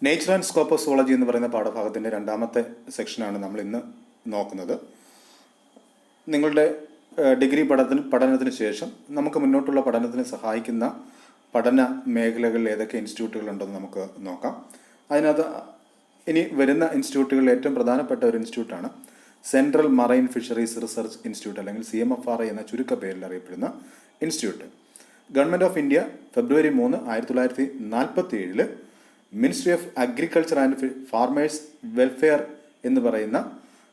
Nature and scope of zoology എന്ന് പറയുന്ന പാഠഭാഗത്തിൻ്റെ രണ്ടാമത്തെ സെക്ഷനാണ് നമ്മൾ ഇന്ന് നോക്കുന്നത്. നിങ്ങളുടെ ഡിഗ്രി പഠനത്തിന് ശേഷം നമുക്ക് മുന്നോട്ടുള്ള പഠനത്തിന് സഹായിക്കുന്ന പഠന മേഖലകളിൽ ഏതൊക്കെ ഇൻസ്റ്റിറ്റ്യൂട്ടുകളുണ്ടെന്ന് നമുക്ക് നോക്കാം. അതിനകത്ത് ഇനി വരുന്ന ഇൻസ്റ്റിറ്റ്യൂട്ടുകളിൽ ഏറ്റവും പ്രധാനപ്പെട്ട ഒരു ഇൻസ്റ്റിറ്റ്യൂട്ടാണ് central marine fisheries research institute, അല്ലെങ്കിൽ CMFRI എന്ന ചുരുക്ക പേരിൽ അറിയപ്പെടുന്ന institute. Government of India February 3, 1947 ministry of agriculture and farmers welfare എന്ന് പറയുന്ന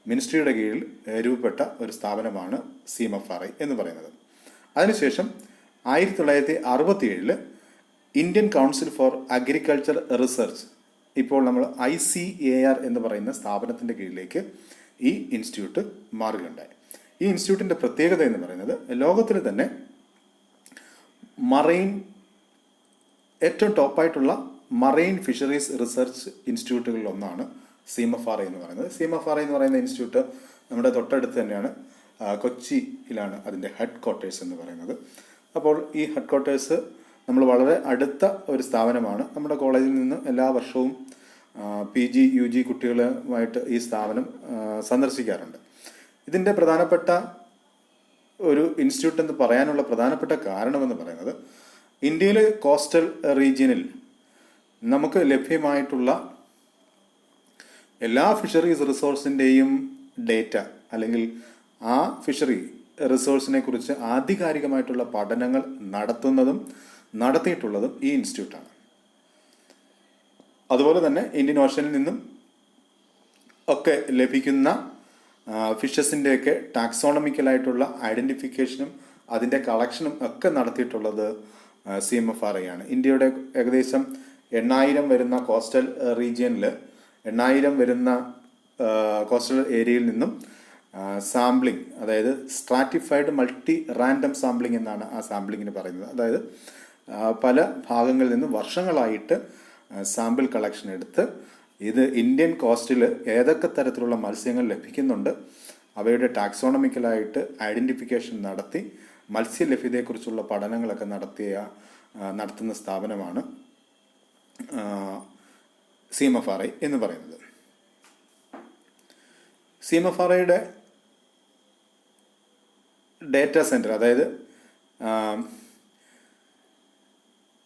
മിനിസ്ട്രിയുടെ കീഴിൽ രൂപപ്പെട്ട ഒരു സ്ഥാപനമാണ് CMFRI എന്ന് പറയുന്നത്. അതിനുശേഷം 1967 Indian council four agriculture research, ഇപ്പോൾ നമ്മൾ ICAR എന്ന് പറയുന്ന സ്ഥാപനത്തിൻ്റെ കീഴിലേക്ക് ഈ ഇൻസ്റ്റിറ്റ്യൂട്ട് മാറുകയുണ്ടായി. ഈ ഇൻസ്റ്റിറ്റ്യൂട്ടിൻ്റെ പ്രത്യേകത എന്ന് പറയുന്നത് ലോകത്തിൽ തന്നെ മറൈൻ ഏറ്റവും ടോപ്പായിട്ടുള്ള മറൈൻ ഫിഷറീസ് റിസർച്ച് ഇൻസ്റ്റിറ്റ്യൂട്ടുകളിൽ ഒന്നാണ് CMFRI എന്ന് പറയുന്നത്. CMFRI എന്ന് പറയുന്ന ഇൻസ്റ്റിറ്റ്യൂട്ട് നമ്മുടെ തൊട്ടടുത്ത് തന്നെയാണ്, കൊച്ചിയിലാണ് അതിൻ്റെ ഹെഡ് ക്വാർട്ടേഴ്സ് എന്ന് പറയുന്നത്. അപ്പോൾ ഈ ഹെഡ് ക്വാർട്ടേഴ്സ് നമ്മൾ വളരെ അടുത്ത ഒരു സ്ഥാപനമാണ്. നമ്മുടെ കോളേജിൽ നിന്ന് എല്ലാ വർഷവും PG UG കുട്ടികളുമായിട്ട് ഈ സ്ഥാപനം സന്ദർശിക്കാറുണ്ട്. ഇതിൻ്റെ പ്രധാനപ്പെട്ട ഒരു ഇൻസ്റ്റിറ്റ്യൂട്ട് എന്ന് പറയാനുള്ള പ്രധാനപ്പെട്ട കാരണമെന്ന് പറയുന്നത്, ഇന്ത്യയിലെ കോസ്റ്റൽ റീജിയനിൽ നമുക്ക് ലഭ്യമായിട്ടുള്ള എല്ലാ ഫിഷറീസ് റിസോഴ്സിൻ്റെയും ഡേറ്റ, അല്ലെങ്കിൽ ആ ഫിഷറി റിസോഴ്സിനെ കുറിച്ച് ആധികാരികമായിട്ടുള്ള പഠനങ്ങൾ നടത്തിയിട്ടുള്ളതും ഈ ഇൻസ്റ്റിറ്റ്യൂട്ടാണ്. അതുപോലെ തന്നെ ഇന്ത്യൻ ഓഷനിൽ നിന്നും ഒക്കെ ലഭിക്കുന്ന ഫിഷസിൻ്റെയൊക്കെ ടാക്സോണമിക്കലായിട്ടുള്ള ഐഡൻറ്റിഫിക്കേഷനും അതിൻ്റെ കളക്ഷനും ഒക്കെ നടത്തിയിട്ടുള്ളത് CMFRI ആണ്. ഇന്ത്യയുടെ ഏകദേശം 8,000 വരുന്ന കോസ്റ്റൽ റീജിയനിൽ 8,000 വരുന്ന കോസ്റ്റൽ ഏരിയയിൽ നിന്നും സാമ്പിളിംഗ്, അതായത് സ്ട്രാറ്റിഫൈഡ് മൾട്ടി റാൻഡം സാമ്പിളിംഗ് എന്നാണ് ആ സാമ്പിളിങ്ങിന് പറയുന്നത്. അതായത് പല ഭാഗങ്ങളിൽ നിന്നും വർഷങ്ങളായിട്ട് സാമ്പിൾ കളക്ഷൻ എടുത്ത് ഇത് ഇന്ത്യൻ കോസ്റ്റിൽ ഏതൊക്കെ തരത്തിലുള്ള മത്സ്യങ്ങൾ ലഭിക്കുന്നുണ്ട്, അവയുടെ ടാക്സോണമിക്കലായിട്ട് ഐഡൻറ്റിഫിക്കേഷൻ നടത്തി മത്സ്യലഭ്യതയെക്കുറിച്ചുള്ള പഠനങ്ങളൊക്കെ നടത്തുന്ന സ്ഥാപനമാണ് CMFRI എന്ന് പറയുന്നത്. CMFRIയുടെ ഡേറ്റാ സെൻറ്റർ, അതായത്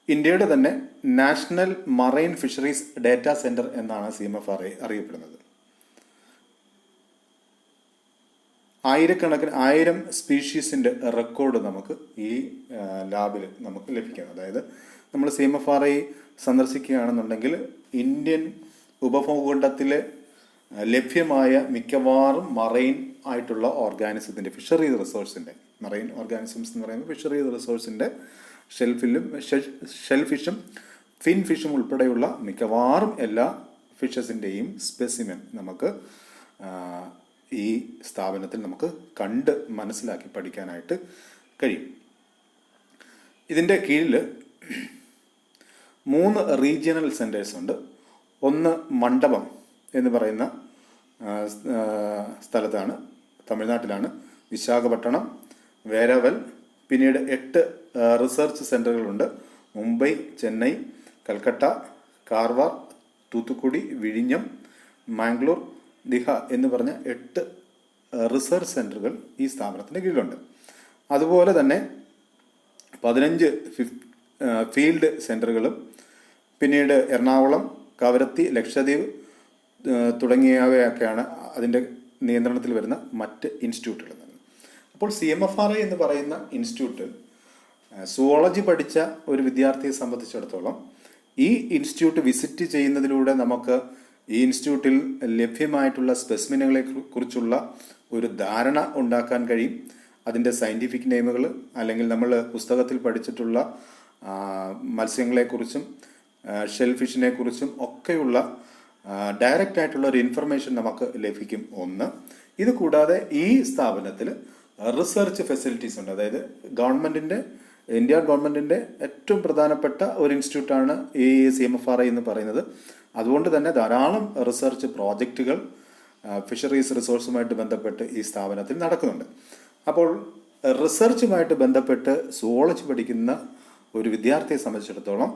ഇന്ത്യയുടെ തന്നെ national marine fisheries data centre എന്നാണ് CMFRI അറിയപ്പെടുന്നത്. 1000 സ്പീഷീസിൻ്റെ റെക്കോർഡ് നമുക്ക് ഈ ലാബിൽ നമുക്ക് ലഭിക്കും. അതായത് നമ്മൾ CMFRI സന്ദർശിക്കുകയാണെന്നുണ്ടെങ്കിൽ ഇന്ത്യൻ ഉപഭൂഖണ്ഡത്തിൽ ലഭ്യമായ മിക്കവാറും മറൈൻ ആയിട്ടുള്ള ഓർഗാനിസത്തിൻ്റെ ഫിഷറി റിസോഴ്സിൻ്റെ, മറൈൻ ഓർഗാനിസംസ് എന്ന് പറയുമ്പോൾ ഫിഷറി റിസോഴ്സിൻ്റെ ഷെൽഫിഷും ഫിൻ ഫിഷും ഉൾപ്പെടെയുള്ള മിക്കവാറും എല്ലാ ഫിഷസിൻ്റെയും സ്പെസിമെൻ നമുക്ക് ഈ സ്ഥാപനത്തിൽ നമുക്ക് കണ്ട് മനസ്സിലാക്കി പഠിക്കാനായിട്ട് കഴിയും. ഇതിൻ്റെ കീഴിൽ 3 റീജിയണൽ സെൻറ്റേഴ്സ് ഉണ്ട്. ഒന്ന് മണ്ഡപം എന്ന് പറയുന്ന സ്ഥലത്താണ്, തമിഴ്നാട്ടിലാണ്. വിശാഖപട്ടണം, വേരവൽ, പിന്നീട് 8 റിസർച്ച് സെൻറ്ററുകളുണ്ട്. മുംബൈ, ചെന്നൈ, കൽക്കട്ട, കാർവാർ, തൂത്തുക്കുടി, വിഴിഞ്ഞം, മാംഗ്ലൂർ, ദിഹ എന്ന് പറഞ്ഞ 8 റിസർച്ച് സെൻറ്ററുകൾ ഈ സ്ഥാപനത്തിൻ്റെ കീഴിലുണ്ട്. അതുപോലെ തന്നെ 15 ഫീൽഡ് സെൻറ്ററുകളും, പിന്നീട് എറണാകുളം, കവരത്തി, ലക്ഷദ്വീപ് തുടങ്ങിയവയൊക്കെയാണ് അതിൻ്റെ നിയന്ത്രണത്തിൽ വരുന്ന മറ്റ് ഇൻസ്റ്റിറ്റ്യൂട്ടുകൾ. അപ്പോൾ CMFRI എന്ന് പറയുന്ന ഇൻസ്റ്റിറ്റ്യൂട്ട് സുവോളജി പഠിച്ച ഒരു വിദ്യാർത്ഥിയെ സംബന്ധിച്ചിടത്തോളം ഈ ഇൻസ്റ്റിറ്റ്യൂട്ട് വിസിറ്റ് ചെയ്യുന്നതിലൂടെ നമുക്ക് ഈ ഇൻസ്റ്റിറ്റ്യൂട്ടിൽ ലഭ്യമായിട്ടുള്ള സ്പെസിമെനുകളെ കുറിച്ചുള്ള ഒരു ധാരണ ഉണ്ടാക്കാൻ കഴിയും. അതിൻ്റെ സയൻറ്റിഫിക് നെയിമുകൾ, അല്ലെങ്കിൽ നമ്മൾ പുസ്തകത്തിൽ പഠിച്ചിട്ടുള്ള മത്സ്യങ്ങളെക്കുറിച്ചും ഷെൽഫിഷിനെക്കുറിച്ചും ഒക്കെയുള്ള ഡയറക്റ്റ് ആയിട്ടുള്ള ഒരു ഇൻഫർമേഷൻ നമുക്ക് ലഭിക്കും. ഒന്ന്, ഇത് കൂടാതെ ഈ സ്ഥാപനത്തിൽ റിസർച്ച് ഫെസിലിറ്റീസ് ഉണ്ട്. അതായത് ഇന്ത്യ ഗവൺമെൻറ്റിൻ്റെ ഏറ്റവും പ്രധാനപ്പെട്ട ഒരു ഇൻസ്റ്റിറ്റ്യൂട്ടാണ് ഈ CMFRI എന്ന് പറയുന്നത്. അതുകൊണ്ട് തന്നെ ധാരാളം റിസർച്ച് പ്രോജക്റ്റുകൾ ഫിഷറീസ് റിസോഴ്സുമായിട്ട് ബന്ധപ്പെട്ട് ഈ സ്ഥാപനത്തിൽ നടക്കുന്നുണ്ട്. അപ്പോൾ റിസർച്ചുമായിട്ട് ബന്ധപ്പെട്ട് സുവോളജി പഠിക്കുന്ന ഒരു വിദ്യാർത്ഥിയെ സംബന്ധിച്ചിടത്തോളം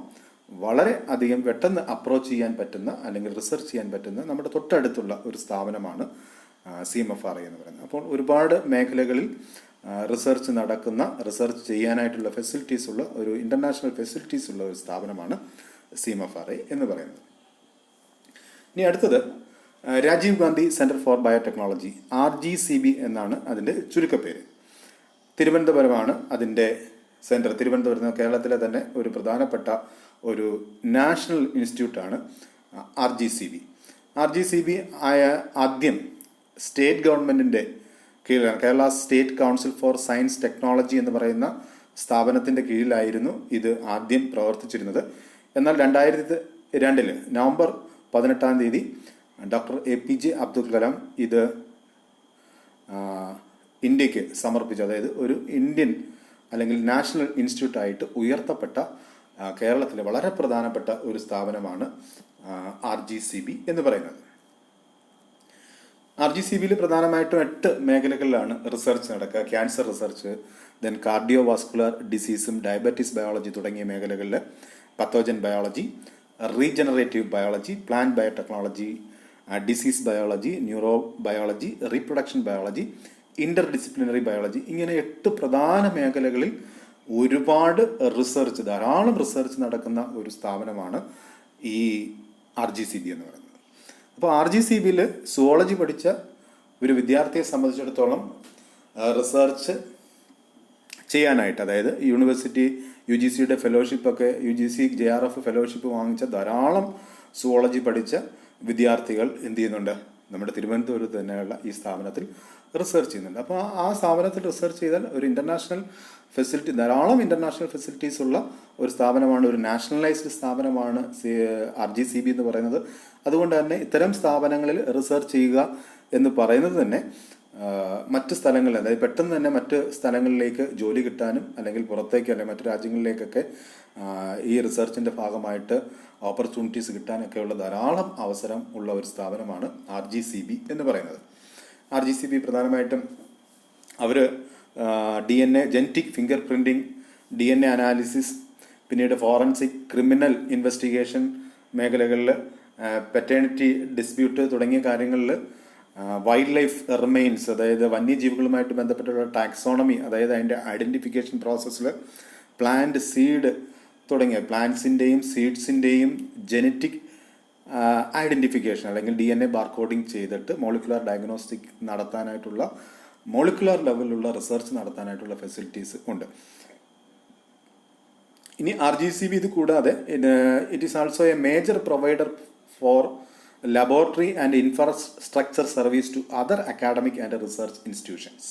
വളരെ അധികം പെട്ടെന്ന് അപ്രോച്ച് ചെയ്യാൻ പറ്റുന്ന അല്ലെങ്കിൽ റിസർച്ച് ചെയ്യാൻ പറ്റുന്ന നമ്മുടെ തൊട്ടടുത്തുള്ള ഒരു സ്ഥാപനമാണ് CMFRI എന്ന് പറയുന്നത്. അപ്പോൾ ഒരുപാട് മേഖലകളിൽ റിസർച്ച് നടക്കുന്ന, റിസർച്ച് ചെയ്യാനായിട്ടുള്ള ഫെസിലിറ്റീസ് ഉള്ള ഒരു ഇൻ്റർനാഷണൽ ഫെസിലിറ്റീസ് ഉള്ള ഒരു സ്ഥാപനമാണ് CMFRI എന്ന് പറയുന്നത്. ഇനി അടുത്തത് Rajiv Gandhi centre for biotechnology, RGCB എന്നാണ് അതിൻ്റെ ചുരുക്കപ്പേര്. തിരുവനന്തപുരമാണ് അതിൻ്റെ സെൻറ്റർ. തിരുവനന്തപുരം കേരളത്തിലെ തന്നെ ഒരു പ്രധാനപ്പെട്ട ഒരു നാഷണൽ ഇൻസ്റ്റിറ്റ്യൂട്ടാണ് RGCB. RGCB ആദ്യം സ്റ്റേറ്റ് ഗവൺമെൻറ്റിൻ്റെ കീഴിലാണ്, Kerala state council for science technology എന്ന് പറയുന്ന സ്ഥാപനത്തിൻ്റെ കീഴിലായിരുന്നു ഇത് ആദ്യം പ്രവർത്തിച്ചിരുന്നത്. എന്നാൽ 2002 November 18 doctor APJ Abdul Kalam ഇത് ഇന്ത്യക്ക് സമർപ്പിച്ചു. അതായത് ഒരു ഇന്ത്യൻ അല്ലെങ്കിൽ നാഷണൽ ഇൻസ്റ്റിറ്റ്യൂട്ടായിട്ട് ഉയർത്തപ്പെട്ട കേരളത്തിലെ വളരെ പ്രധാനപ്പെട്ട ഒരു സ്ഥാപനമാണ് RGCB എന്ന് പറയുന്നത്. RGCBയിൽ പ്രധാനമായിട്ടും 8 മേഖലകളിലാണ് റിസർച്ച് നടക്കുക. Cancer research, then cardio vascular ഡിസീസും ഡയബറ്റീസ് ബയോളജി തുടങ്ങിയ മേഖലകളിൽ, pathogen biology, regenerative biology, plant biotechnology, disease biology, neuro biology, reproduction biology, inter disciplinary biology, ഇങ്ങനെ 8 പ്രധാന മേഖലകളിൽ ഒരുപാട് റിസർച്ച്, ധാരാളം റിസർച്ച് നടക്കുന്ന ഒരു സ്ഥാപനമാണ് ഈ RGCB എന്ന് പറയുന്നത്. അപ്പോൾ RGCBയിൽ സുവോളജി പഠിച്ച ഒരു വിദ്യാർത്ഥിയെ സംബന്ധിച്ചിടത്തോളം റിസർച്ച് ചെയ്യാനായിട്ട്, അതായത് യൂണിവേഴ്സിറ്റി UGCയുടെ ഫെലോഷിപ്പൊക്കെ, UGC JRF ഫെലോഷിപ്പ് വാങ്ങിച്ച ധാരാളം സുവോളജി പഠിച്ച വിദ്യാർത്ഥികൾ എന്ത് ചെയ്യുന്നുണ്ട്, നമ്മുടെ തിരുവനന്തപുരത്ത് തന്നെയുള്ള ഈ സ്ഥാപനത്തിൽ റിസർച്ച് ചെയ്യുന്നുണ്ട്. അപ്പോൾ ആ സ്ഥാപനത്തിൽ റിസർച്ച് ചെയ്താൽ ഒരു ഇൻ്റർനാഷണൽ ഫെസിലിറ്റി, ധാരാളം ഇൻ്റർനാഷണൽ ഫെസിലിറ്റീസ് ഉള്ള ഒരു സ്ഥാപനമാണ്, ഒരു നാഷണലൈസ്ഡ് സ്ഥാപനമാണ് RGCB എന്ന് പറയുന്നത്. അതുകൊണ്ട് തന്നെ ഇത്തരം സ്ഥാപനങ്ങളിൽ റിസർച്ച് ചെയ്യുക എന്ന് പറയുന്നത് തന്നെ മറ്റ് സ്ഥലങ്ങളിൽ, അതായത് പെട്ടെന്ന് തന്നെ മറ്റ് സ്ഥലങ്ങളിലേക്ക് ജോലി കിട്ടാനും അല്ലെങ്കിൽ പുറത്തേക്ക് അല്ലെങ്കിൽ മറ്റു രാജ്യങ്ങളിലേക്കൊക്കെ ഈ റിസർച്ചിൻ്റെ ഭാഗമായിട്ട് ഓപ്പർച്യൂണിറ്റീസ് കിട്ടാനൊക്കെയുള്ള ധാരാളം അവസരം ഉള്ള ഒരു സ്ഥാപനമാണ് RGCB എന്ന് പറയുന്നത്. RGCB പ്രധാനമായിട്ടും അവർ DNA, genetic finger printing, DNA analysis, പിന്നീട് ഫോറൻസിക്, ക്രിമിനൽ ഇൻവെസ്റ്റിഗേഷൻ മേഖലകളിൽ, പെറ്റേണിറ്റി ഡിസ്പ്യൂട്ട് തുടങ്ങിയ കാര്യങ്ങളിൽ, വൈൽഡ് ലൈഫ് റിമെയിൻസ്, അതായത് വന്യജീവികളുമായിട്ട് ബന്ധപ്പെട്ടുള്ള ടാക്സോണമി, അതായത് അതിൻ്റെ ഐഡൻറ്റിഫിക്കേഷൻ പ്രോസസ്സിൽ, പ്ലാന്റ് സീഡ് തുടങ്ങിയ പ്ലാന്റ്സിൻ്റെയും സീഡ്സിൻ്റെയും ജനറ്റിക് ഐഡൻറ്റിഫിക്കേഷൻ അല്ലെങ്കിൽ DNA ബാർകോഡിങ് ചെയ്തിട്ട് മോളിക്കുലർ ഡയഗ്നോസ്റ്റിക് നടത്താനായിട്ടുള്ള, മോളിക്കുലർ ലെവലിലുള്ള റിസർച്ച് നടത്താനായിട്ടുള്ള ഫെസിലിറ്റീസ് ഉണ്ട്. ഇനി RGCB ഇത് കൂടാതെ it is also a major provider for laboratory and infrastructure service to other academic and research institutions.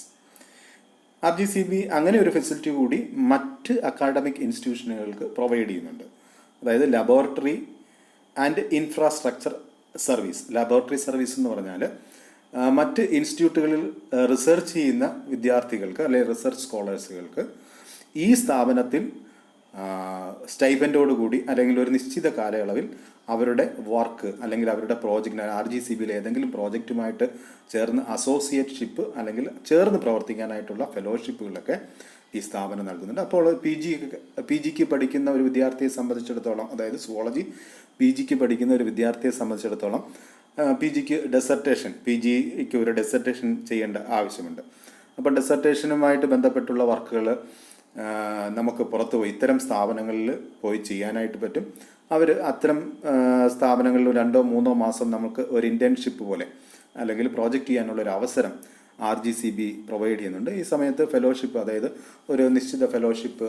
RGCB അങ്ങനെ ഒരു ഫെസിലിറ്റി കൂടി മറ്റ് അക്കാഡമിക് ഇൻസ്റ്റിറ്റ്യൂഷനുകൾക്ക് പ്രൊവൈഡ് ചെയ്യുന്നുണ്ട്. അതായത് laboratory and infrastructure service. Laboratory service എന്ന് പറഞ്ഞാൽ മറ്റ് ഇൻസ്റ്റിറ്റ്യൂട്ടുകളിൽ റിസർച്ച് ചെയ്യുന്ന വിദ്യാർത്ഥികൾക്ക് അല്ലെങ്കിൽ റിസർച്ച് സ്കോളേഴ്സുകൾക്ക് ഈ സ്ഥാപനത്തിൽ സ്റ്റൈപ്പൻഡോടുകൂടി അല്ലെങ്കിൽ ഒരു നിശ്ചിത കാലയളവിൽ അവരുടെ വർക്ക് അല്ലെങ്കിൽ അവരുടെ പ്രോജക്റ്റിന് RGCBയിലെ ഏതെങ്കിലും പ്രോജക്റ്റുമായിട്ട് ചേർന്ന് അസോസിയേറ്റ്ഷിപ്പ് അല്ലെങ്കിൽ ചേർന്ന് പ്രവർത്തിക്കാനായിട്ടുള്ള ഫെലോഷിപ്പുകളൊക്കെ ഈ സ്ഥാപനം നൽകുന്നുണ്ട്. അപ്പോൾ പി ജിക്ക് പഠിക്കുന്ന ഒരു വിദ്യാർത്ഥിയെ സംബന്ധിച്ചിടത്തോളം, അതായത് സുവോളജി PGക്ക് പഠിക്കുന്ന ഒരു വിദ്യാർത്ഥിയെ സംബന്ധിച്ചിടത്തോളം PGക്ക് ഡെസർട്ടേഷൻ, PGക്ക് ഒരു ഡെസർട്ടേഷൻ ചെയ്യേണ്ട ആവശ്യമുണ്ട്. അപ്പോൾ ഡെസർട്ടേഷനുമായിട്ട് ബന്ധപ്പെട്ടുള്ള വർക്കുകൾ നമുക്ക് പുറത്തു പോയി ഇത്തരം സ്ഥാപനങ്ങളിൽ പോയി ചെയ്യാനായിട്ട് പറ്റും. അവർ അത്തരം സ്ഥാപനങ്ങളിൽ 2-3 മാസം നമുക്ക് ഒരു ഇൻറ്റേൺഷിപ്പ് പോലെ അല്ലെങ്കിൽ പ്രോജക്റ്റ് ചെയ്യാനുള്ളൊരു അവസരം RGCB പ്രൊവൈഡ് ചെയ്യുന്നുണ്ട്. ഈ സമയത്ത് ഫെലോഷിപ്പ്, അതായത് ഒരു നിശ്ചിത ഫെലോഷിപ്പ്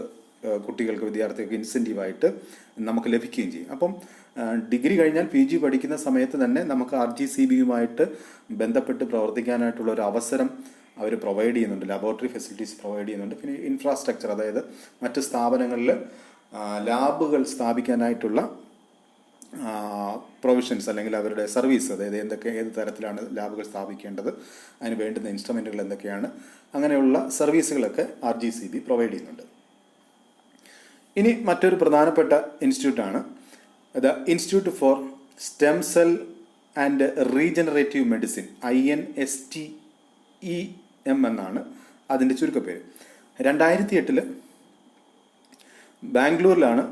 കുട്ടികൾക്ക്, വിദ്യാർത്ഥികൾക്ക് ഇൻസെൻറ്റീവായിട്ട് നമുക്ക് ലഭിക്കുകയും ചെയ്യും. അപ്പം ഡിഗ്രി കഴിഞ്ഞാൽ PG പഠിക്കുന്ന സമയത്ത് തന്നെ നമുക്ക് RGCBയുമായിട്ട് ബന്ധപ്പെട്ട് പ്രവർത്തിക്കാനായിട്ടുള്ള ഒരു അവസരം അവർ പ്രൊവൈഡ് ചെയ്യുന്നുണ്ട്. ലബോറട്ടറി ഫെസിലിറ്റീസ് പ്രൊവൈഡ് ചെയ്യുന്നുണ്ട്. പിന്നെ ഇൻഫ്രാസ്ട്രക്ചർ, അതായത് മറ്റ് സ്ഥാപനങ്ങളിൽ ലാബുകൾ സ്ഥാപിക്കാനായിട്ടുള്ള പ്രൊവിഷൻസ് അല്ലെങ്കിൽ അവരുടെ സർവീസ്, അതായത് ഏത് തരത്തിലാണ് ലാബുകൾ സ്ഥാപിക്കേണ്ടത്, അതിന് വേണ്ടുന്ന ഇൻസ്ട്രുമെൻറ്റുകൾ എന്തൊക്കെയാണ്, അങ്ങനെയുള്ള സർവീസുകളൊക്കെ RGCB പ്രൊവൈഡ് ചെയ്യുന്നുണ്ട്. ഇനി മറ്റൊരു പ്രധാനപ്പെട്ട ഇൻസ്റ്റിറ്റ്യൂട്ടാണ് the institute for stem cell and regenerative medicine, INSTEM എന്നാണ് അതിൻ്റെ ചുരുക്കപ്പേര്. 2008 ബാംഗ്ലൂരിലാണ്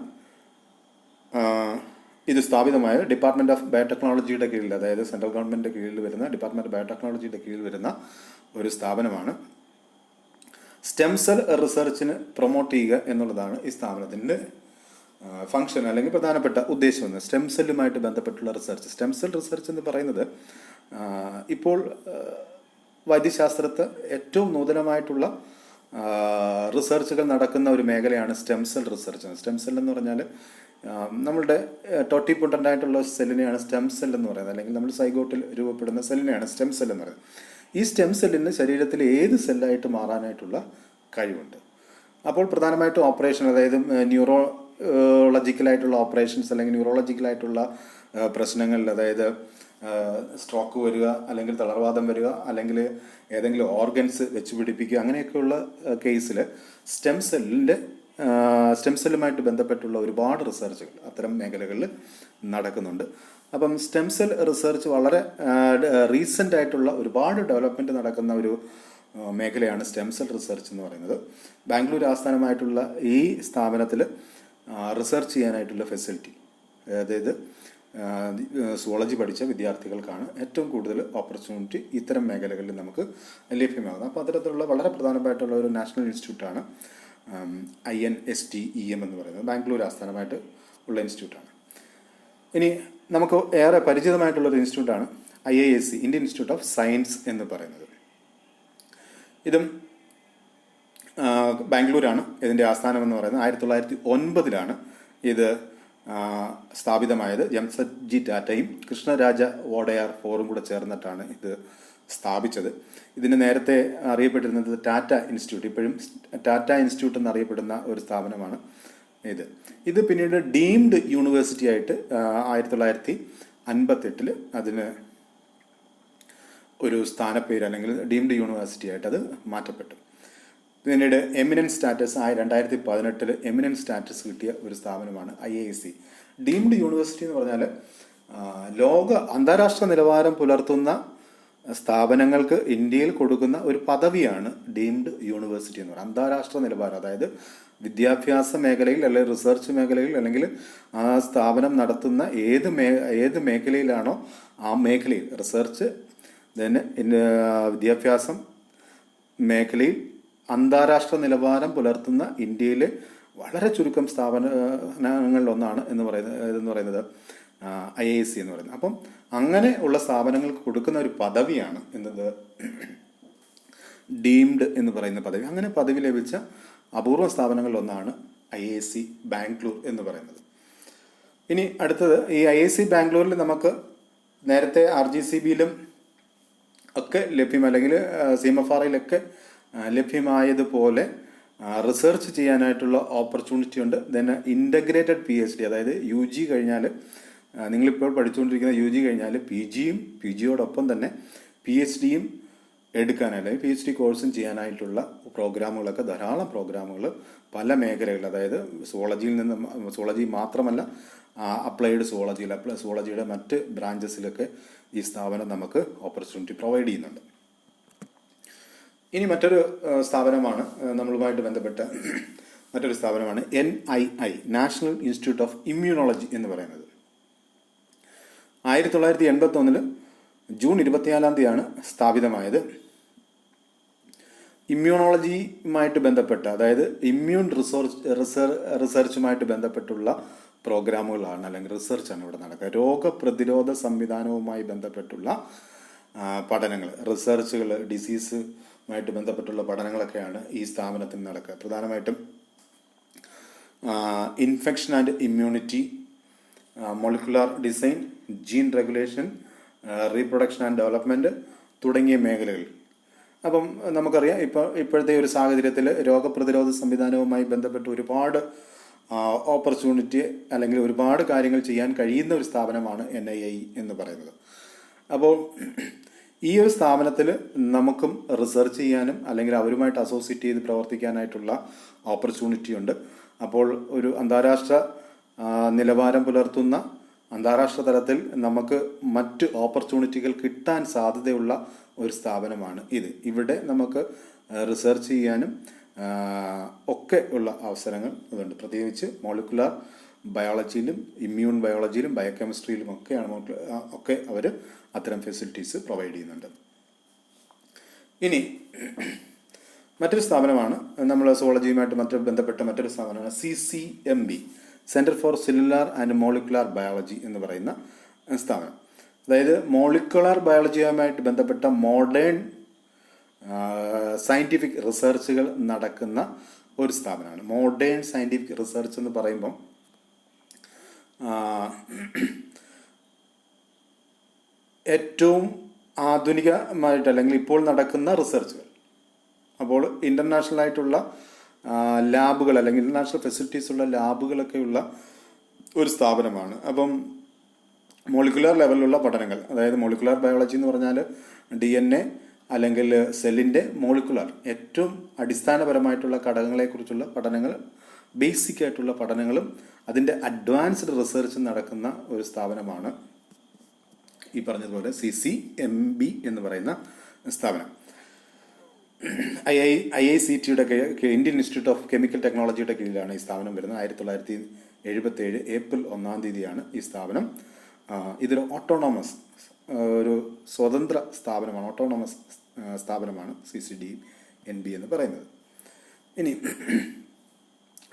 ഇത് സ്ഥാപിതമായ ഡിപ്പാർട്ട്മെൻറ്റ് ഓഫ് ബയോടെക്നോളജിയുടെ കീഴിൽ, അതായത് സെൻട്രൽ ഗവൺമെൻറ്റിൻ്റെ കീഴിൽ വരുന്ന ഡിപ്പാർട്ട്മെൻറ്റ് ഓഫ് ബയോടെക്നോളജിയുടെ കീഴിൽ വരുന്ന ഒരു സ്ഥാപനമാണ്. സ്റ്റെം സെൽ റിസർച്ചിന് പ്രൊമോട്ട് ചെയ്യുക എന്നുള്ളതാണ് ഈ സ്ഥാപനത്തിൻ്റെ ഫംഗ്ഷൻ അല്ലെങ്കിൽ പ്രധാനപ്പെട്ട ഉദ്ദേശം. സ്റ്റെം സെല്ലുമായിട്ട് ബന്ധപ്പെട്ടുള്ള റിസർച്ച്. സ്റ്റെം സെൽ റിസർച്ച് എന്ന് പറയുന്നത് ഇപ്പോൾ വൈദ്യശാസ്ത്രത്തെ ഏറ്റവും നൂതനമായിട്ടുള്ള റിസർച്ചുകൾ നടക്കുന്ന ഒരു മേഖലയാണ് stem cell research. Stem cell എന്ന് പറഞ്ഞാൽ നമ്മളുടെ ടോട്ടിപ്പൊട്ടൻ്റായിട്ടുള്ള സെല്ലിനെയാണ് സ്റ്റെം സെൽ എന്ന് പറയുന്നത്, അല്ലെങ്കിൽ നമ്മൾ സൈഗോട്ടിൽ രൂപപ്പെടുന്ന സെല്ലിനെയാണ് സ്റ്റെം സെൽ എന്ന് പറയുന്നത്. ഈ സ്റ്റെം സെല്ലിന് ശരീരത്തിൽ ഏത് സെല്ലായിട്ട് മാറാനായിട്ടുള്ള കഴിവുണ്ട്. അപ്പോൾ പ്രധാനമായിട്ടും ഓപ്പറേഷൻ, അതായത് ന്യൂറോളജിക്കലായിട്ടുള്ള ഓപ്പറേഷൻസ് അല്ലെങ്കിൽ ന്യൂറോളജിക്കലായിട്ടുള്ള പ്രശ്നങ്ങളിൽ, അതായത് സ്ട്രോക്ക് വരിക, അല്ലെങ്കിൽ തളർവാദം വരിക, അല്ലെങ്കിൽ ഏതെങ്കിലും ഓർഗൻസ് വെച്ച് പിടിപ്പിക്കുക, അങ്ങനെയൊക്കെയുള്ള കേസിൽ സ്റ്റെം സെല്ലുമായിട്ട് ബന്ധപ്പെട്ടുള്ള ഒരുപാട് റിസർച്ചുകൾ അത്തരം മേഖലകളിൽ നടക്കുന്നുണ്ട്. അപ്പം സ്റ്റെം സെൽ റിസർച്ച് വളരെ റീസെൻ്റ് ആയിട്ടുള്ള ഒരുപാട് ഡെവലപ്മെൻറ്റ് നടക്കുന്ന ഒരു മേഖലയാണ് സ്റ്റെം സെൽ റിസർച്ച് എന്ന് പറയുന്നത്. ബാംഗ്ലൂർ ആസ്ഥാനമായിട്ടുള്ള ഈ സ്ഥാപനത്തിൽ റിസർച്ച് ചെയ്യാനായിട്ടുള്ള ഫെസിലിറ്റി, അതായത് സുവോളജി പഠിച്ച വിദ്യാർത്ഥികൾക്കാണ് ഏറ്റവും കൂടുതൽ ഓപ്പർച്യൂണിറ്റി ഇത്തരം മേഖലകളിൽ നമുക്ക് ലഭ്യമാകുന്നത്. അപ്പോൾ അത്തരത്തിലുള്ള വളരെ പ്രധാനമായിട്ടുള്ള ഒരു നാഷണൽ ഇൻസ്റ്റിറ്റ്യൂട്ടാണ് INSTEM എന്ന് പറയുന്നത്. ബാംഗ്ലൂർ ആസ്ഥാനമായിട്ട് ഉള്ള ഇൻസ്റ്റിറ്റ്യൂട്ടാണ്. ഇനി നമുക്ക് ഏറെ പരിചിതമായിട്ടുള്ളൊരു ഇൻസ്റ്റിറ്റ്യൂട്ടാണ് IISc, Indian institute of science എന്ന് പറയുന്നത്. ഇതും ബാംഗ്ലൂരാണ് ഇതിൻ്റെ ആസ്ഥാനം എന്ന് പറയുന്നത്. 1909 ഇത് സ്ഥാപിതമായത്. ജംഷഡ്ജി ടാറ്റയും കൃഷ്ണരാജ വോഡയാർ ഫോറും കൂടെ ചേർന്നിട്ടാണ് ഇത് സ്ഥാപിച്ചത്. ഇതിന് നേരത്തെ അറിയപ്പെട്ടിരുന്നത് ടാറ്റ ഇൻസ്റ്റിറ്റ്യൂട്ട്, ഇപ്പോഴും ടാറ്റ ഇൻസ്റ്റിറ്റ്യൂട്ട് എന്നറിയപ്പെടുന്ന ഒരു സ്ഥാപനമാണ് ഇത് പിന്നീട് ഡീംഡ് യൂണിവേഴ്സിറ്റി ആയിട്ട് 1958 അതിന് ഒരു സ്ഥാനപ്പേര് അല്ലെങ്കിൽ ഡീംഡ് യൂണിവേഴ്സിറ്റി ആയിട്ട് അത് മാറ്റപ്പെട്ടു. പിന്നീട് എമിനൻസ് സ്റ്റാറ്റസ് 2018 എമിനൻസ് സ്റ്റാറ്റസ് കിട്ടിയ ഒരു സ്ഥാപനമാണ് IISc. ഡീംഡ് യൂണിവേഴ്സിറ്റി എന്ന് പറഞ്ഞാൽ അന്താരാഷ്ട്ര നിലവാരം പുലർത്തുന്ന സ്ഥാപനങ്ങൾക്ക് ഇന്ത്യയിൽ കൊടുക്കുന്ന ഒരു പദവിയാണ് ഡീംഡ് യൂണിവേഴ്സിറ്റി എന്ന് പറയുന്നത്. അന്താരാഷ്ട്ര നിലവാരം, അതായത് വിദ്യാഭ്യാസ മേഖലയിൽ അല്ലെങ്കിൽ റിസർച്ച് മേഖലയിൽ അല്ലെങ്കിൽ ആ സ്ഥാപനം നടത്തുന്ന ഏത് മേഖലയിലാണോ ആ മേഖലയിൽ റിസർച്ച് വിദ്യാഭ്യാസം മേഖലയിൽ അന്താരാഷ്ട്ര നിലവാരം പുലർത്തുന്ന ഇന്ത്യയിലെ വളരെ ചുരുക്കം സ്ഥാപനങ്ങളിലൊന്നാണ് എന്ന് പറയുന്നത് IISc എന്ന് പറയുന്നത്. അപ്പം അങ്ങനെ ഉള്ള സ്ഥാപനങ്ങൾക്ക് കൊടുക്കുന്ന ഒരു പദവിയാണ് എന്നത് ഡീംഡ് എന്ന് പറയുന്ന പദവി. അങ്ങനെ പദവി ലഭിച്ച അപൂർവ സ്ഥാപനങ്ങളിലൊന്നാണ് IISc ബാംഗ്ലൂർ എന്ന് പറയുന്നത്. ഇനി അടുത്തത്, ഈ IISc ബാംഗ്ലൂരിൽ നമുക്ക് നേരത്തെ RGCBയിലും ഒക്കെ അല്ലെങ്കിൽ CMFRയിലൊക്കെ ലഭ്യമായതുപോലെ റിസർച്ച് ചെയ്യാനായിട്ടുള്ള ഓപ്പർച്യൂണിറ്റി ഉണ്ട്. ദെൻ ഇൻ്റഗ്രേറ്റഡ് PhD, അതായത് UG കഴിഞ്ഞാൽ നിങ്ങളിപ്പോൾ പഠിച്ചുകൊണ്ടിരിക്കുന്ന UG കഴിഞ്ഞാൽ PGയോടൊപ്പം തന്നെ PhDയും എടുക്കാനായിട്ട് PhD കോഴ്സും ചെയ്യാനായിട്ടുള്ള പ്രോഗ്രാമുകളൊക്കെ, ധാരാളം പ്രോഗ്രാമുകൾ പല മേഖലകളിൽ, അതായത് സുവോളജി മാത്രമല്ല അപ്ലൈഡ് സുവോളജിയുടെ മറ്റ് ബ്രാഞ്ചസിലൊക്കെ ഈ സ്ഥാപനം നമുക്ക് ഓപ്പർച്യൂണിറ്റി പ്രൊവൈഡ് ചെയ്യുന്നുണ്ട്. ഇനി മറ്റൊരു സ്ഥാപനമാണ് നമ്മളുമായിട്ട് ബന്ധപ്പെട്ട മറ്റൊരു സ്ഥാപനമാണ് NII, national institute of immunology എന്ന് പറയുന്നത്. 1981 ജൂൺ 24 സ്ഥാപിതമായത്. ഇമ്മ്യൂണോളജിയുമായിട്ട് ബന്ധപ്പെട്ട, അതായത് ഇമ്മ്യൂൺ റിസർച്ചുമായിട്ട് ബന്ധപ്പെട്ടുള്ള പ്രോഗ്രാമുകളാണ് അല്ലെങ്കിൽ റിസർച്ചാണ് ഇവിടെ നടക്കുക. രോഗപ്രതിരോധ സംവിധാനവുമായി ബന്ധപ്പെട്ടുള്ള പഠനങ്ങൾ, റിസർച്ചുകൾ, ഡിസീസുമായിട്ട് ബന്ധപ്പെട്ടുള്ള പഠനങ്ങളൊക്കെയാണ് ഈ സ്ഥാപനത്തിൽ നടക്കുക. പ്രധാനമായിട്ടും infection and immunity, molecular design, gene regulation, reproduction and development തുടങ്ങിയ മേഖലകൾ. അപ്പം നമുക്കറിയാം ഇപ്പോഴത്തെ ഒരു സാഹചര്യത്തിൽ രോഗപ്രതിരോധ സംവിധാനവുമായി ബന്ധപ്പെട്ട് ഒരുപാട് ഓപ്പർച്യൂണിറ്റി അല്ലെങ്കിൽ ഒരുപാട് കാര്യങ്ങൾ ചെയ്യാൻ കഴിയുന്ന ഒരു സ്ഥാപനമാണ് NII എന്ന് പറയുന്നത്. അപ്പോൾ ഈ ഒരു സ്ഥാപനത്തിൽ നമുക്കും റിസർച്ച് ചെയ്യാനും അല്ലെങ്കിൽ അവരുമായിട്ട് അസോസിയേറ്റ് ചെയ്ത് പ്രവർത്തിക്കാനായിട്ടുള്ള ഓപ്പർച്യൂണിറ്റി ഉണ്ട്. അപ്പോൾ ഒരു അന്താരാഷ്ട്ര നിലവാരം പുലർത്തുന്ന, അന്താരാഷ്ട്ര തലത്തിൽ നമുക്ക് മറ്റ് ഓപ്പർച്യൂണിറ്റികൾ കിട്ടാൻ സാധ്യതയുള്ള ഒരു സ്ഥാപനമാണ് ഇത്. ഇവിടെ നമുക്ക് റിസർച്ച് ചെയ്യാനും ഒക്കെ ഉള്ള അവസരങ്ങൾ അതുണ്ട്. പ്രത്യേകിച്ച് മോളിക്കുലാർ ബയോളജിയിലും ഇമ്മ്യൂൺ ബയോളജിയിലും ബയോകെമിസ്ട്രിയിലും ഒക്കെ അവർ അത്തരം ഫെസിലിറ്റീസ് പ്രൊവൈഡ് ചെയ്യുന്നുണ്ട്. ഇനി മറ്റൊരു സ്ഥാപനമാണ്, നമ്മൾ സുവോളജിയുമായിട്ട് ബന്ധപ്പെട്ട മറ്റൊരു സ്ഥാപനമാണ് CCMB, centre for cellular and molecular biology എന്ന് പറയുന്ന സ്ഥാപനം. അതായത് മോളിക്കുലാർ ബയോളജിയുമായിട്ട് ബന്ധപ്പെട്ട മോഡേൺ സയൻറ്റിഫിക് റിസർച്ചുകൾ നടക്കുന്ന ഒരു സ്ഥാപനമാണ്. മോഡേൺ സയൻറ്റിഫിക് റിസർച്ച് എന്ന് പറയുമ്പം ഏറ്റവും ആധുനികമായിട്ട് അല്ലെങ്കിൽ ഇപ്പോൾ നടക്കുന്ന റിസർച്ചുകൾ, അപ്പോൾ ഇൻ്റർനാഷണൽ ആയിട്ടുള്ള ലാബുകൾ അല്ലെങ്കിൽ ഇൻ്റർനാഷണൽ ഫെസിലിറ്റീസ് ഉള്ള ലാബുകളൊക്കെയുള്ള ഒരു സ്ഥാപനമാണ്. അപ്പം മോളിക്കുലാർ ലെവലിലുള്ള പഠനങ്ങൾ, അതായത് മോളിക്കുലാർ ബയോളജി എന്ന് പറഞ്ഞാൽ DNA അല്ലെങ്കിൽ സെല്ലിൻ്റെ മോളിക്കുലാർ ഏറ്റവും അടിസ്ഥാനപരമായിട്ടുള്ള ഘടകങ്ങളെക്കുറിച്ചുള്ള പഠനങ്ങൾ, ബേസിക് ആയിട്ടുള്ള പഠനങ്ങളും അതിൻ്റെ അഡ്വാൻസ്ഡ് റിസർച്ച് നടക്കുന്ന ഒരു സ്ഥാപനമാണ് ഈ പറഞ്ഞതുപോലെ CCMB എന്ന് പറയുന്ന സ്ഥാപനം. IICTയുടെ ഇന്ത്യൻ ഇൻസ്റ്റിറ്റ്യൂട്ട് ഓഫ് കെമിക്കൽ ടെക്നോളജിയുടെ കീഴിലാണ് ഈ സ്ഥാപനം വരുന്നത്. 1977 ഏപ്രിൽ 1-ാം തീയതിയാണ് ഈ സ്ഥാപനം. ഇതൊരു ഓട്ടോണോമസ്, ഒരു സ്വതന്ത്ര സ്ഥാപനമാണ്, ഓട്ടോണോമസ് സ്ഥാപനമാണ് CCMB എന്ന് പറയുന്നത്. ഇനി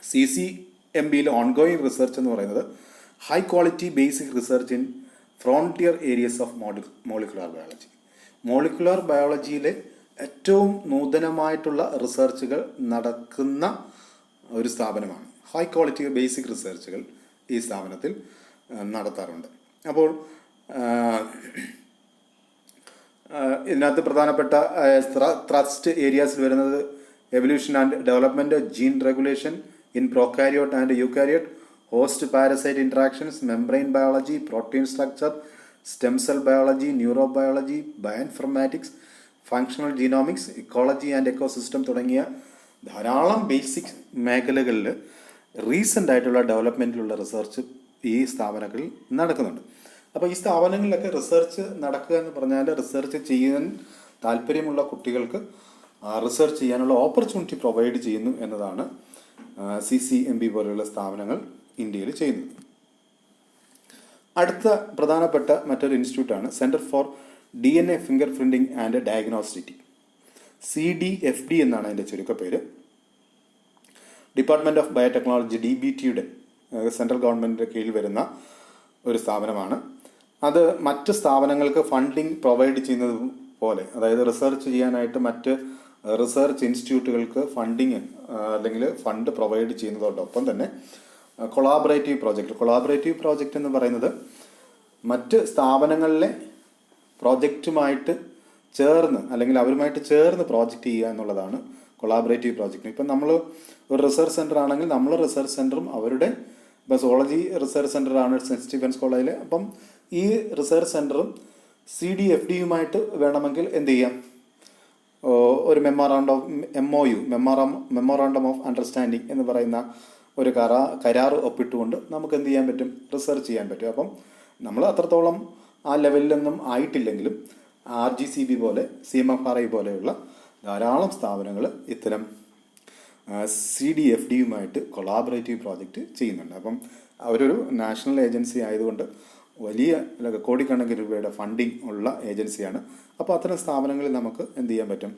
CCMBയിൽ ഓൺഗോയിങ് റിസർച്ച് എന്ന് പറയുന്നത് high quality basic research in frontier areas of molecular biology. Molecular ബയോളജിയിലെ ഏറ്റവും നൂതനമായിട്ടുള്ള റിസർച്ചുകൾ നടക്കുന്ന ഒരു സ്ഥാപനമാണ്. ഹൈ ക്വാളിറ്റി ബേസിക് റിസർച്ചുകൾ ഈ സ്ഥാപനത്തിൽ നടത്താറുണ്ട്. അപ്പോൾ ഇതിനകത്ത് പ്രധാനപ്പെട്ട ത്രസ്റ്റ് ഏരിയാസിൽ വരുന്നത് evolution and development, gene regulation in prokaryote and eukaryote, host parasite interactions, membrane biology, protein structure, stem cell biology, neurobiology, bioinformatics, functional genomics, ecology and ecosystem തുടങ്ങിയ ധാരാളം ബേസിക് മേഖലകളിൽ റീസെൻ്റ് ആയിട്ടുള്ള ഡെവലപ്മെൻറ്റിലുള്ള റിസർച്ച് ഈ സ്ഥാപനങ്ങളിൽ നടക്കുന്നുണ്ട്. അപ്പോൾ ഈ സ്ഥാപനങ്ങളിലൊക്കെ റിസർച്ച് നടക്കുക എന്ന് പറഞ്ഞാൽ റിസർച്ച് ചെയ്യാൻ താല്പര്യമുള്ള കുട്ടികൾക്ക് റിസർച്ച് ചെയ്യാനുള്ള ഓപ്പർച്യൂണിറ്റി പ്രൊവൈഡ് ചെയ്യുന്നു എന്നതാണ് CCMB പോലെയുള്ള സ്ഥാപനങ്ങൾ ഇന്ത്യയിൽ ചെയ്യുന്നത്. അടുത്ത പ്രധാനപ്പെട്ട മറ്റൊരു ഇൻസ്റ്റിറ്റ്യൂട്ടാണ് centre for DNA fingerprinting and diagnostic, CDFD എന്നാണ് അതിൻ്റെ ചുരുക്കപ്പേര്. ഡിപ്പാർട്ട്മെൻറ്റ് ഓഫ് ബയോടെക്നോളജി DBTയുടെ സെൻട്രൽ ഗവൺമെൻറ്റിൻ്റെ കീഴിൽ വരുന്ന ഒരു സ്ഥാപനമാണ്. അത് മറ്റ് സ്ഥാപനങ്ങൾക്ക് ഫണ്ടിങ് പ്രൊവൈഡ് ചെയ്യുന്നത് പോലെ, അതായത് റിസർച്ച് ചെയ്യാനായിട്ട് മറ്റ് റിസർച്ച് ഇൻസ്റ്റിറ്റ്യൂട്ടുകൾക്ക് ഫണ്ടിങ് അല്ലെങ്കിൽ ഫണ്ട് പ്രൊവൈഡ് ചെയ്യുന്നതോടൊപ്പം തന്നെ കൊളാബറേറ്റീവ് പ്രോജക്റ്റ് എന്ന് പറയുന്നത് മറ്റ് സ്ഥാപനങ്ങളിലെ പ്രോജക്റ്റുമായിട്ട് ചേർന്ന് അല്ലെങ്കിൽ അവരുമായിട്ട് ചേർന്ന് പ്രോജക്റ്റ് ചെയ്യുക എന്നുള്ളതാണ് കൊളാബറേറ്റീവ് പ്രോജക്റ്റ്. ഇപ്പം നമ്മൾ ഒരു റിസർച്ച് സെൻ്റർ ആണെങ്കിൽ നമ്മൾ റിസർച്ച് സെൻ്ററും അവരുടെ, ഇപ്പോൾ സുവോളജി റിസർച്ച് സെൻ്ററാണ് സെൻറ്റ് സ്റ്റീഫൻസ് കോളേജിൽ, അപ്പം ഈ റിസർച്ച് സെൻ്ററും CDFDയുമായിട്ട് വേണമെങ്കിൽ എന്ത് ചെയ്യാം, ഒരു മെമ്മോറാണ്ടം ഓഫ് അണ്ടർസ്റ്റാൻഡിങ് എന്ന് പറയുന്ന ഒരു കരാർ ഒപ്പിട്ടുകൊണ്ട് നമുക്ക് എന്ത് ചെയ്യാൻ പറ്റും, റിസർച്ച് ചെയ്യാൻ പറ്റും. അപ്പം നമ്മൾ അത്രത്തോളം ആ ലെവലിലൊന്നും ആയിട്ടില്ലെങ്കിലും RGCB പോലെ CMFRI പോലെയുള്ള ധാരാളം സ്ഥാപനങ്ങൾ ഇത്തരം CDFDയുമായിട്ട് കൊളാബറേറ്റീവ് പ്രോജക്റ്റ് ചെയ്യുന്നുണ്ട്. അപ്പം അവരൊരു നാഷണൽ ഏജൻസി ആയതുകൊണ്ട് വലിയ കോടിക്കണക്കിന് രൂപയുടെ ഫണ്ടിങ് ഉള്ള ഏജൻസിയാണ്. അപ്പോൾ അത്തരം സ്ഥാപനങ്ങളിൽ നമുക്ക് എന്ത് ചെയ്യാൻ പറ്റും,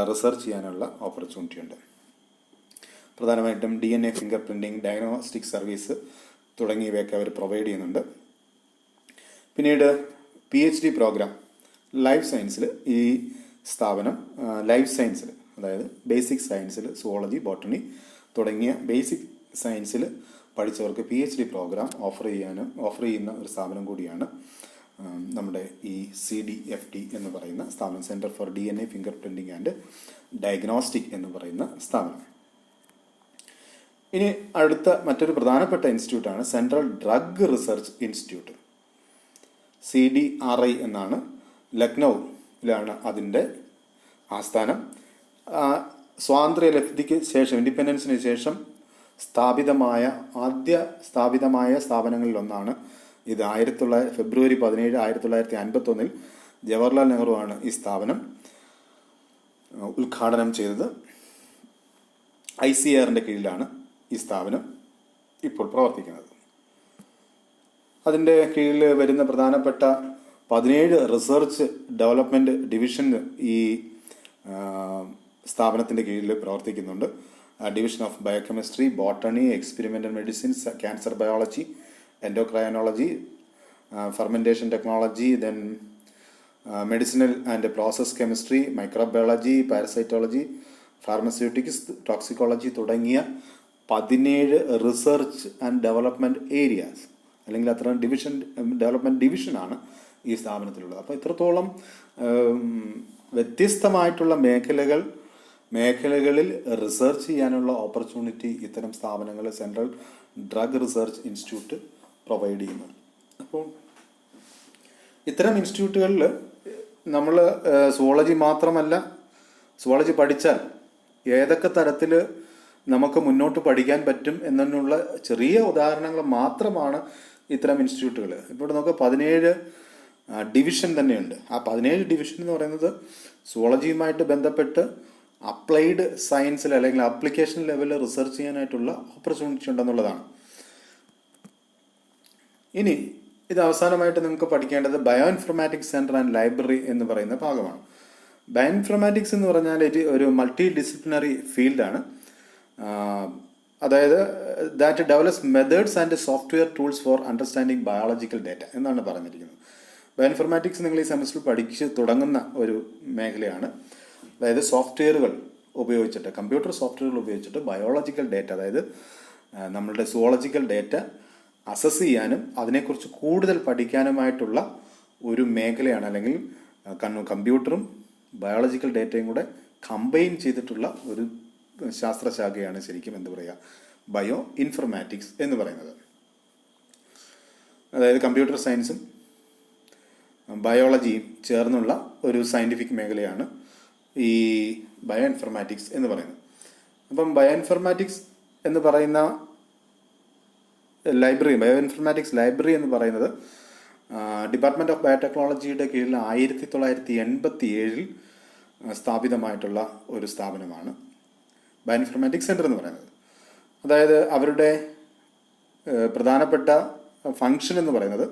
റിസർച്ച് ചെയ്യാനുള്ള ഓപ്പർച്യൂണിറ്റി ഉണ്ട്. പ്രധാനമായിട്ടും DNA finger printing, diagnostic service തുടങ്ങിയവയൊക്കെ അവർ പ്രൊവൈഡ് ചെയ്യുന്നുണ്ട്. പിന്നീട് PhD പ്രോഗ്രാം ലൈഫ് സയൻസിൽ ഈ സ്ഥാപനം ലൈഫ് സയൻസിൽ, അതായത് ബേസിക് സയൻസിൽ സുവോളജി, ബോട്ടണി തുടങ്ങിയ ബേസിക് സയൻസിൽ പഠിച്ചവർക്ക് PhD പ്രോഗ്രാം ഓഫർ ചെയ്യുന്ന ഒരു സ്ഥാപനം കൂടിയാണ് നമ്മുടെ ഈ CDFD എന്ന് പറയുന്ന സ്ഥാപനം, centre for DNA fingerprinting and diagnostic എന്ന് പറയുന്ന സ്ഥാപനം. ഇനി അടുത്ത മറ്റൊരു പ്രധാനപ്പെട്ട ഇൻസ്റ്റിറ്റ്യൂട്ടാണ് central drug research institute, CDRI എന്നാണ്. ലക്നൌവിലാണ് അതിൻ്റെ ആസ്ഥാനം. സ്വാതന്ത്ര്യലബ്ധിക്ക് ശേഷം, ഇൻഡിപെൻഡൻസിന് ശേഷം ആദ്യ സ്ഥാപിതമായ സ്ഥാപനങ്ങളിലൊന്നാണ് ഇത്. ഫെബ്രുവരി 17, 1951 ജവഹർലാൽ നെഹ്റുവാണ് ഈ സ്ഥാപനം ഉദ്ഘാടനം ചെയ്തത്. ICARൻ്റെ കീഴിലാണ് ഈ സ്ഥാപനം ഇപ്പോൾ പ്രവർത്തിക്കുന്നത്. അതിൻ്റെ കീഴിൽ വരുന്ന പ്രധാനപ്പെട്ട 17 റിസർച്ച് ഡെവലപ്മെൻറ്റ് ഡിവിഷൻ ഈ സ്ഥാപനത്തിൻ്റെ കീഴിൽ പ്രവർത്തിക്കുന്നുണ്ട്. Division of biochemistry, botany, experimental medicines, cancer biology, endocrinology, fermentation technology, then medicinal and process chemistry, microbiology, പാരസൈറ്റോളജി, pharmaceutics, toxicology തുടങ്ങിയ 17 റിസർച്ച് ആൻഡ് ഡെവലപ്മെൻറ്റ് ഏരിയാസ് അല്ലെങ്കിൽ അത്ര ഡെവലപ്മെൻറ്റ് ഡിവിഷനാണ് ഈ സ്ഥാപനത്തിലുള്ളത്. അപ്പോൾ ഇത്രത്തോളം വ്യത്യസ്തമായിട്ടുള്ള മേഖലകളിൽ റിസർച്ച് ചെയ്യാനുള്ള ഓപ്പർച്യൂണിറ്റി ഇത്തരം സ്ഥാപനങ്ങൾ central drug research institute provide ചെയ്യുന്നുണ്ട്. അപ്പോൾ ഇത്തരം ഇൻസ്റ്റിറ്റ്യൂട്ടുകളിൽ നമ്മൾ സുവോളജി മാത്രമല്ല, സുവോളജി പഠിച്ചാൽ ഏതൊക്കെ തരത്തിൽ നമുക്ക് മുന്നോട്ട് പഠിക്കാൻ പറ്റും എന്നുള്ള ചെറിയ ഉദാഹരണങ്ങൾ മാത്രമാണ് ഇത്തരം ഇൻസ്റ്റിറ്റ്യൂട്ടുകൾ. ഇപ്പോൾ നമുക്ക് 17 ഡിവിഷൻ തന്നെയുണ്ട്. ആ 17 ഡിവിഷൻ എന്ന് പറയുന്നത് സുവോളജിയുമായിട്ട് ബന്ധപ്പെട്ട് അപ്ലൈഡ് സയൻസിൽ അല്ലെങ്കിൽ ആപ്ലിക്കേഷൻ ലെവലിൽ റിസർച്ച് ചെയ്യാനായിട്ടുള്ള ഓപ്പർച്യൂണിറ്റി ഉണ്ടെന്നുള്ളതാണ്. ഇനി ഇത് അവസാനമായിട്ട് നിങ്ങൾക്ക് പഠിക്കേണ്ടത് bio informatics centre and library എന്ന് പറയുന്ന ഭാഗമാണ്. ബയോ ഇൻഫർമാറ്റിക്സ് എന്ന് പറഞ്ഞാൽ ഒരു മൾട്ടി ഡിസിപ്ലിനറി ഫീൽഡാണ്. അതായത് that develops methods and software tools for understanding biological data എന്നാണ് പറഞ്ഞിരിക്കുന്നത്. ബയോ ഇൻഫർമാറ്റിക്സ് നിങ്ങൾ ഈ സെമസ്റ്ററിൽ പഠിച്ച് തുടങ്ങുന്ന ഒരു മേഖലയാണ്. അതായത് സോഫ്റ്റ്വെയറുകൾ ഉപയോഗിച്ചിട്ട്, കമ്പ്യൂട്ടർ സോഫ്റ്റ്വെയറുകൾ ഉപയോഗിച്ചിട്ട് ബയോളജിക്കൽ ഡേറ്റ, അതായത് നമ്മളുടെ സുവോളജിക്കൽ ഡേറ്റ അസസ് ചെയ്യാനും അതിനെക്കുറിച്ച് കൂടുതൽ പഠിക്കാനുമായിട്ടുള്ള ഒരു മേഖലയാണ്. അല്ലെങ്കിൽ കമ്പ്യൂട്ടറും ബയോളജിക്കൽ ഡേറ്റയും കൂടെ കമ്പൈൻ ചെയ്തിട്ടുള്ള ഒരു ശാസ്ത്രശാഖയാണ് ശരിക്കും എന്ത് പറയുക, ബയോ ഇൻഫർമാറ്റിക്സ് എന്ന് പറയുന്നത്. അതായത് കമ്പ്യൂട്ടർ സയൻസും ബയോളജിയും ചേർന്നുള്ള ഒരു സയൻറ്റിഫിക് മേഖലയാണ് ഈ ബയോ ഇൻഫർമാറ്റിക്സ് എന്ന് പറയുന്നത്. അപ്പം ബയോ ഇൻഫർമാറ്റിക്സ് എന്ന് പറയുന്ന ലൈബ്രറി, ബയോ ഇൻഫർമാറ്റിക്സ് ലൈബ്രറി എന്ന് പറയുന്നത് ഡിപ്പാർട്ട്മെൻറ്റ് ഓഫ് ബയോടെക്നോളജിയുടെ കീഴിൽ 1987 സ്ഥാപിതമായിട്ടുള്ള ഒരു സ്ഥാപനമാണ് ബയോ ഇൻഫർമാറ്റിക്സ് സെൻറ്റർ എന്ന് പറയുന്നത്. അതായത് അവരുടെ പ്രധാനപ്പെട്ട ഫങ്ഷൻ എന്ന് പറയുന്നത്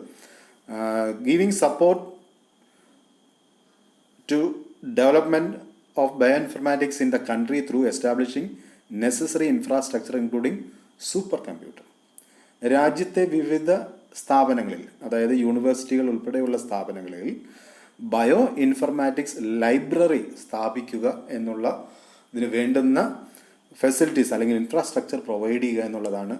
giving support to development of bioinformatics in the country through establishing necessary infrastructure including supercomputer. രാജ്യത്തെ വിവിധ സ്ഥാപനങ്ങളിൽ, അതായത് യൂണിവേഴ്സിറ്റികൾ ഉൾപ്പെടെയുള്ള സ്ഥാപനങ്ങളിൽ ബയോ ഇൻഫർമാറ്റിക്സ് ലൈബ്രറി സ്ഥാപിക്കുക എന്നുള്ള ഇതിന് വേണ്ടുന്ന ഫെസിലിറ്റീസ് അല്ലെങ്കിൽ ഇൻഫ്രാസ്ട്രക്ചർ പ്രൊവൈഡ് ചെയ്യുക എന്നുള്ളതാണ്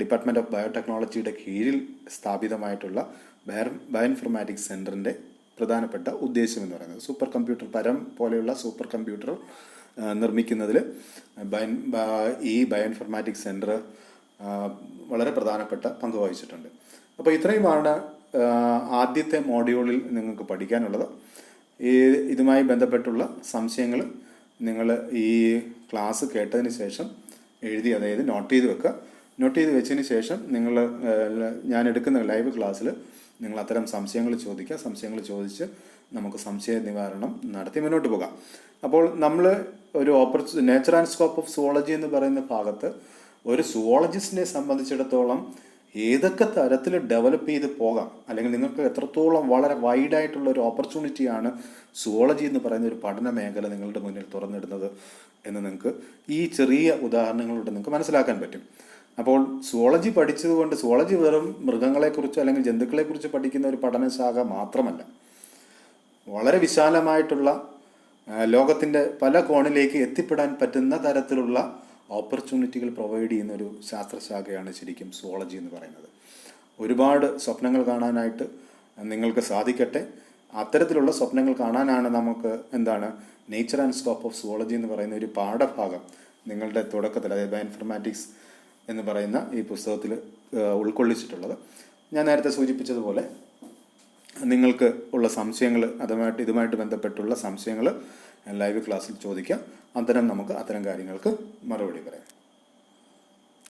ഡിപ്പാർട്ട്മെൻറ്റ് ഓഫ് ബയോടെക്നോളജിയുടെ കീഴിൽ സ്ഥാപിതമായിട്ടുള്ള ബയോ ഇൻഫർമാറ്റിക്സ് സെൻറ്ററിൻ്റെ പ്രധാനപ്പെട്ട ഉദ്ദേശം എന്ന് പറയുന്നത്. സൂപ്പർ കമ്പ്യൂട്ടർ, പരം പോലെയുള്ള സൂപ്പർ കമ്പ്യൂട്ടർ നിർമ്മിക്കുന്നതിൽ ഈ ബയോ ഇൻഫർമാറ്റിക്സ് സെൻറ്റർ വളരെ പ്രധാനപ്പെട്ട പങ്ക് വഹിച്ചിട്ടുണ്ട്. അപ്പോൾ ഇത്രയുമാണ് ആദ്യത്തെ മോഡ്യൂളിൽ നിങ്ങൾക്ക് പഠിക്കാനുള്ളത്. ഇതുമായി ബന്ധപ്പെട്ടുള്ള സംശയങ്ങൾ നിങ്ങൾ ഈ ക്ലാസ് കേട്ടതിന് ശേഷം എഴുതി, അതായത് നോട്ട് ചെയ്ത് വെക്കുക. നോട്ട് ചെയ്ത് വെച്ചതിന് ശേഷം നിങ്ങൾ ഞാൻ എടുക്കുന്ന ലൈവ് ക്ലാസ്സിൽ നിങ്ങൾ അത്തരം സംശയങ്ങൾ ചോദിക്കുക. സംശയങ്ങൾ ചോദിച്ച് നമുക്ക് സംശയ നിവാരണം നടത്തി മുന്നോട്ട് പോകാം. അപ്പോൾ നമ്മൾ ഒരു nature and scope of zoology എന്ന് പറയുന്ന ഭാഗത്ത് ഒരു സുവോളജിസ്റ്റിനെ സംബന്ധിച്ചിടത്തോളം ഏതൊക്കെ തരത്തിൽ ഡെവലപ്പ് ചെയ്ത് പോകാം, അല്ലെങ്കിൽ നിങ്ങൾക്ക് എത്രത്തോളം വളരെ വൈഡായിട്ടുള്ള ഒരു ഓപ്പർച്യൂണിറ്റിയാണ് സുവോളജി എന്ന് പറയുന്ന ഒരു പഠന മേഖല നിങ്ങളുടെ മുന്നിൽ തുറന്നിടുന്നത് എന്ന് നിങ്ങൾക്ക് ഈ ചെറിയ ഉദാഹരണങ്ങളിലൂടെ നിങ്ങൾക്ക് മനസ്സിലാക്കാൻ പറ്റും. അപ്പോൾ സുവോളജി പഠിച്ചതുകൊണ്ട് സുവോളജി വെറും മൃഗങ്ങളെക്കുറിച്ച് അല്ലെങ്കിൽ ജന്തുക്കളെക്കുറിച്ച് പഠിക്കുന്ന ഒരു പഠനശാഖ മാത്രമല്ല, വളരെ വിശാലമായിട്ടുള്ള ലോകത്തിൻ്റെ പല കോണിലേക്ക് എത്തിപ്പെടാൻ പറ്റുന്ന തരത്തിലുള്ള ഓപ്പർച്യൂണിറ്റികൾ പ്രൊവൈഡ് ചെയ്യുന്ന ഒരു ശാസ്ത്രശാഖയാണ് ശരിക്കും സുവോളജി എന്ന് പറയുന്നത്. ഒരുപാട് സ്വപ്നങ്ങൾ കാണാനായിട്ട് നിങ്ങൾക്ക് സാധിക്കട്ടെ. അത്തരത്തിലുള്ള സ്വപ്നങ്ങൾ കാണാനാണ് നമുക്ക് nature and scope of zoology എന്ന് പറയുന്ന ഒരു പാഠഭാഗം നിങ്ങളുടെ തുടക്കത്തിൽ, അതായത് ബയോ ഇൻഫർമാറ്റിക്സ് എന്ന് പറയുന്ന ഈ പുസ്തകത്തിൽ ഉൾക്കൊള്ളിച്ചിട്ടുള്ളത്. ഞാൻ നേരത്തെ സൂചിപ്പിച്ചതുപോലെ നിങ്ങൾക്ക് ഉള്ള സംശയങ്ങൾ, ഇതുമായിട്ട് ബന്ധപ്പെട്ടുള്ള സംശയങ്ങൾ ലൈവ് ക്ലാസ്സിൽ ചോദിക്കാം. നമുക്ക് അത്തരം കാര്യങ്ങൾക്ക് മറുപടി പറയാം.